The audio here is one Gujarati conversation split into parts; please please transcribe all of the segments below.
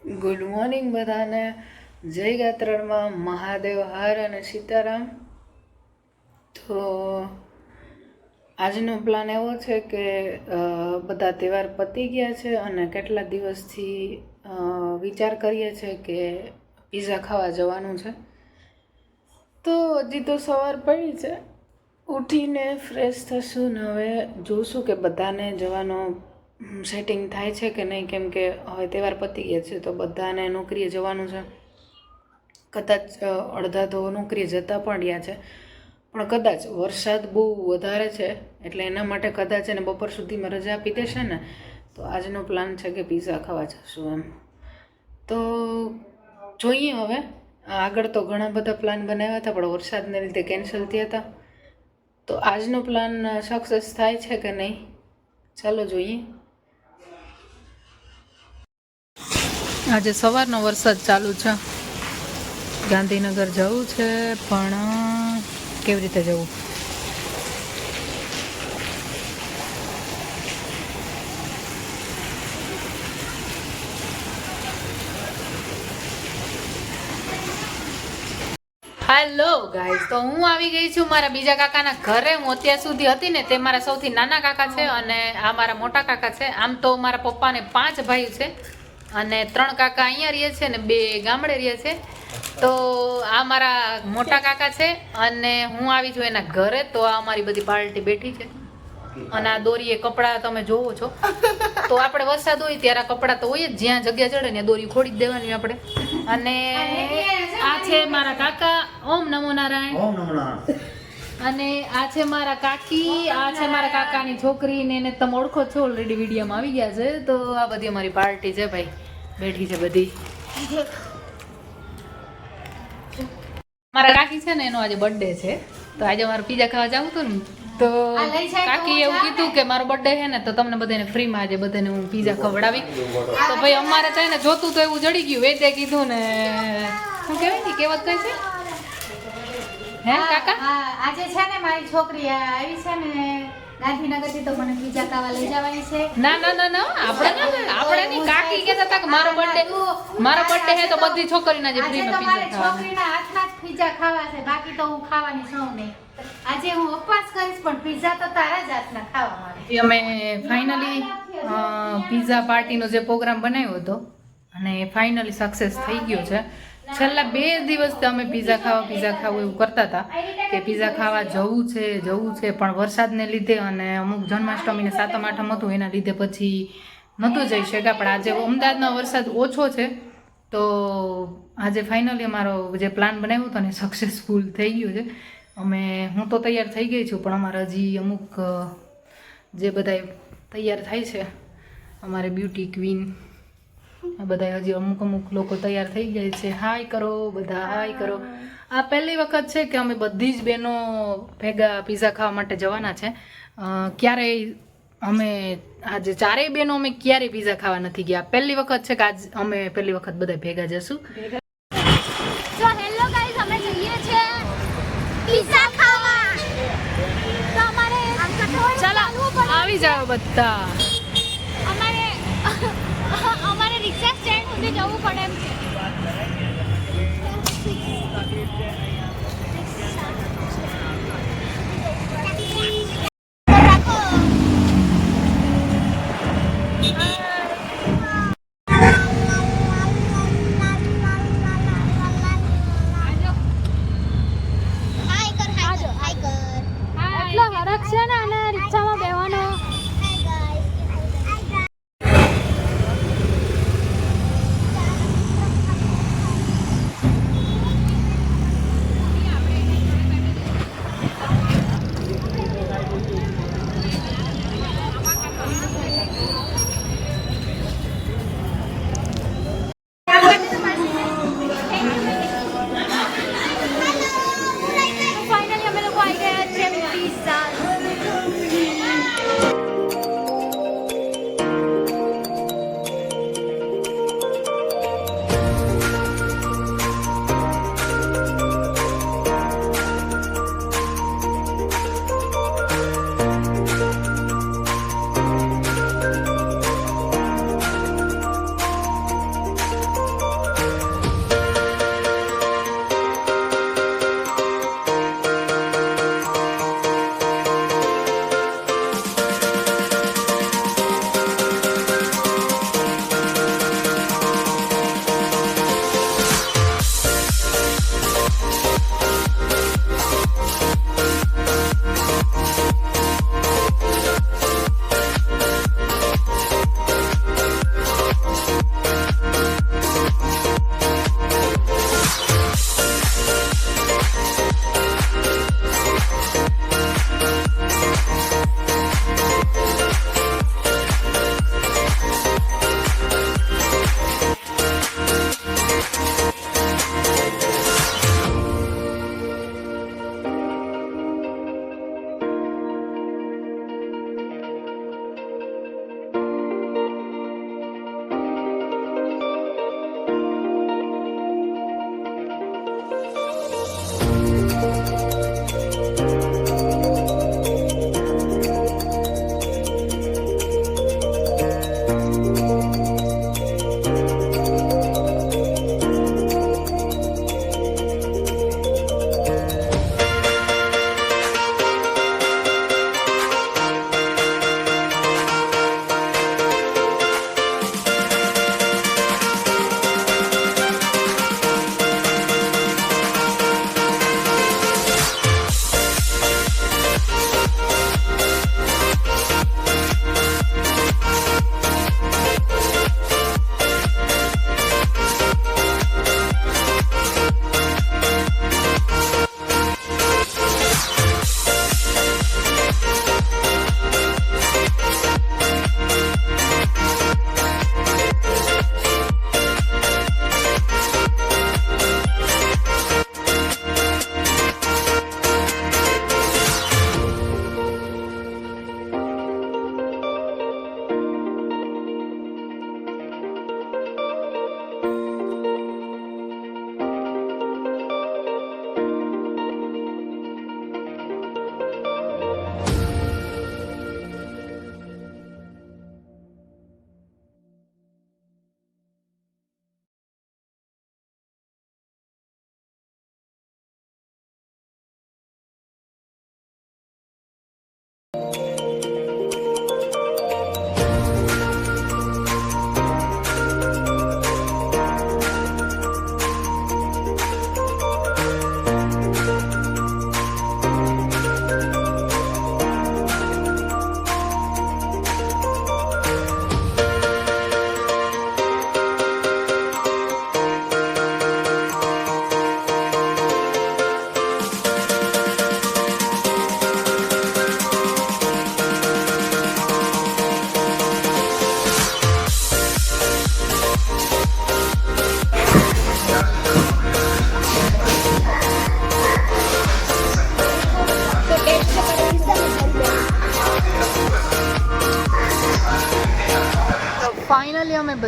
ગુડ મોર્નિંગ બધાને. જય ગાત્રણમાં મહાદેવ હર અને સીતારામ. તો આજનો પ્લાન એવો છે કે બધા તહેવાર પતી ગયા છે અને કેટલા દિવસથી વિચાર કરીએ છીએ કે પીઝા ખાવા જવાનું છે. તો હજી તો સવાર પડી છે, ઉઠીને ફ્રેશ થશું ને હવે જોઈશું કે બધાને જવાનો સેટિંગ થાય છે કે નહીં, કેમ કે હવે તહેવાર પતી ગયા છે તો બધાને નોકરીએ જવાનું છે. કદાચ અડધા તો નોકરીએ જતા પણ રહ્યા છે, પણ કદાચ વરસાદ બહુ વધારે છે એટલે એના માટે કદાચ એને બપોર સુધીમાં રજા આપી દેશે ને, તો આજનો પ્લાન છે કે પીઝા ખાવા જશું એમ. તો જોઈએ હવે. આગળ તો ઘણા બધા પ્લાન બનાવ્યા હતા પણ વરસાદને લીધે કેન્સલ થયા હતા. તો આજનો પ્લાન સક્સેસ થાય છે કે નહીં, ચાલો જોઈએ. આજે સવારનો વરસાદ ચાલુ છે. ગાંધીનગર જવું છે પણ કેવી રીતે જવું? હેલો ગાઈઝ, તો હું આવી ગઈ છું મારા બીજા કાકાના ઘરે. હું અત્યાર સુધી હતી ને તે મારા સૌથી નાના કાકા છે અને આ મારા મોટા કાકા છે. આમ તો મારા પપ્પાને 5 ભાઈઓ છે અને 3 કાકા અહીંયા રહે છે ને 2 ગામડે રહે છે. તો આ મારા મોટા કાકા છે અને હું આવી છું એના ઘરે. તો આ અમારી બધી પાર્ટી બેઠી છે અને આ દોરીએ કપડાં તમે જોવો છો. તો આપણે વરસાદ હોય ત્યારે આ કપડાં તો હોય જ, જ્યાં જગ્યા ચડે ને દોરી ખોડી જ દેવાની આપણે. અને આ છે મારા કાકા. ઓમ નમો નારાયણ. ઓમ નમો નારાયણ. અને આ છે મારા કાકી. આ છે મારા કાકાની છોકરી ને એને તમે ઓળખો છો, ઓલરેડી વિડીયોમાં આવી ગયા છે. તો આ બધી અમારી પાર્ટી છે ભાઈ, બેઠી છે બધી. મારા કાકી છે ને એનો આજે બર્થડે છે, તો આજે મારે પીઝા ખાવા જવું હતું ને, તો કાકી એવું કીધું કે મારો બર્થડે છે ને તો તમને બધાને ફ્રીમાં આજે બધાને હું પીઝા ખવડાવી. તો ભાઈ અમારે તો એને જોતું તો એવું જડી ગયું. વેદે કીધું ને શું કહેવાય ને, કહેવત કઈ છે હે કાકા? આજે છે ને મારી છોકરી આવી છે ને ગાંધીનગર થી, તો મને પીઝા ખાવા લઈ જવાની છે. ના ના ના ના, આપણે ની કાકી કહેતા હતા કે મારો બર્થડે છે તો બધી છોકરીના જે ફ્રીમાં પીઝા ખાવા. છોકરીના હાથના જ પીઝા ખાવા છે, બાકી તો હું ખાવાની છું નહીં. આજે હું ઉપવાસ કરીશ પણ પીઝા તો તારા જ હાથના ખાવા માટે. અમે ફાઇનલી પીઝા પાર્ટીનો જે પ્રોગ્રામ બનાવ્યો હતો અને ફાઇનલી સક્સેસ થઈ ગયો છે. છેલ્લા 2 દિવસથી અમે પીઝા ખાવું એવું કરતા હતા કે પીઝા ખાવા જવું છે, પણ વરસાદને લીધે અને અમુક જન્માષ્ટમીને 7મ 8મ હતું એના લીધે પછી નહોતું જઈ શક્યા. પણ આજે અમદાવાદમાં વરસાદ ઓછો છે તો આજે ફાઇનલી અમારો જે પ્લાન બનાવ્યો હતો ને સક્સેસફુલ થઈ ગયો છે. હું તો તૈયાર થઈ ગઈ છું, પણ અમારા હજી અમુક જે બધા તૈયાર થાય છે, અમારે બ્યુટી ક્વીન બધા હજી અમુક લોકો તૈયાર થઈ ગયા છે. હાય કરો બધા, હાય કરો. આ પહેલી વખત છે કે અમે બધી જ બહેનો ભેગા પીઝા ખાવા માટે જવાના છે. ક્યારેય અમે આજે 4 બહેનો અમે ક્યારેય પીઝા ખાવા નથી ગયા. પહેલી વખત છે કે આજ અમે પહેલી વખત બધા ભેગા જશું. તો હેલો ગાઈઝ, અમે જઈએ છીએ પીઝા ખાવા. તો અમારે ચાલો આવી જાઓ બધા. અમારે રિક્ષા સ્ટેન્ડ સુધી જવું પડે એમ છે. એટલો હરખ છે ને અને રિક્ષામાં બેવાનો.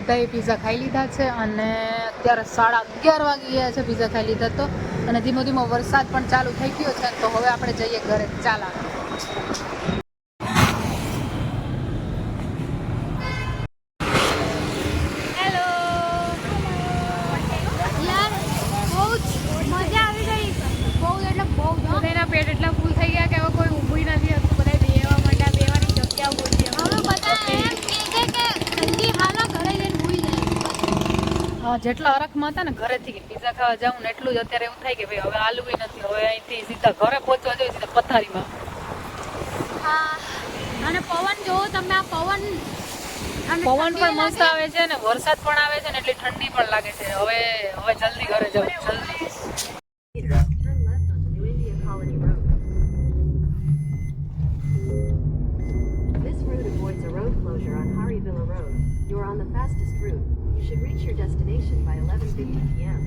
બધાએ પીઝા ખાઈ લીધા છે અને અત્યારે 11:30 વાગી ગયા છે પીઝા ખાઈ લીધા તો. અને ધીમો ધીમો વરસાદ પણ ચાલુ થઈ ગયો છે તો હવે આપણે જઈએ ઘરે. ચાલ હેલો યાર બહુ જ મજા આવી ગઈ બહુ એટલે બહુ બધાના પેટ એટલા ફૂલ થઈ ગયા કે હવે કોઈ ઊભું નથી હતું. બધા બેવા માંડ્યા, બેવાની જગ્યા બોલતી હવે બધા એમ કહે છે કે જલ્દી હાલો ઘરે જઈને ભૂઈ જાય. જેટલા હરખમાં હતા ને ઘરેથી પીઝા ખાવા જાઉં ને એટલું જ અત્યારે એવું થાય કે ભાઈ હવે હાલવું નથી, હવે અહીંથી સીધા ઘરે પહોંચવા જોઈએ, સીધા પથારીમાં. હા અને પવન જોવો તમે, આ પવન અને પવન પણ ઠંડી મસ્ત આવે છે ને વરસાદ પણ આવે છે ને એટલી ઠંડી પણ લાગે છે. હવે જલ્દી ઘરે જાઉં, જલ્દી. Turn left onto New India Colony Road. This route avoids a road closure on Harivilla Road. You are on the fastest route. You should reach your destination by 11:50 p.m.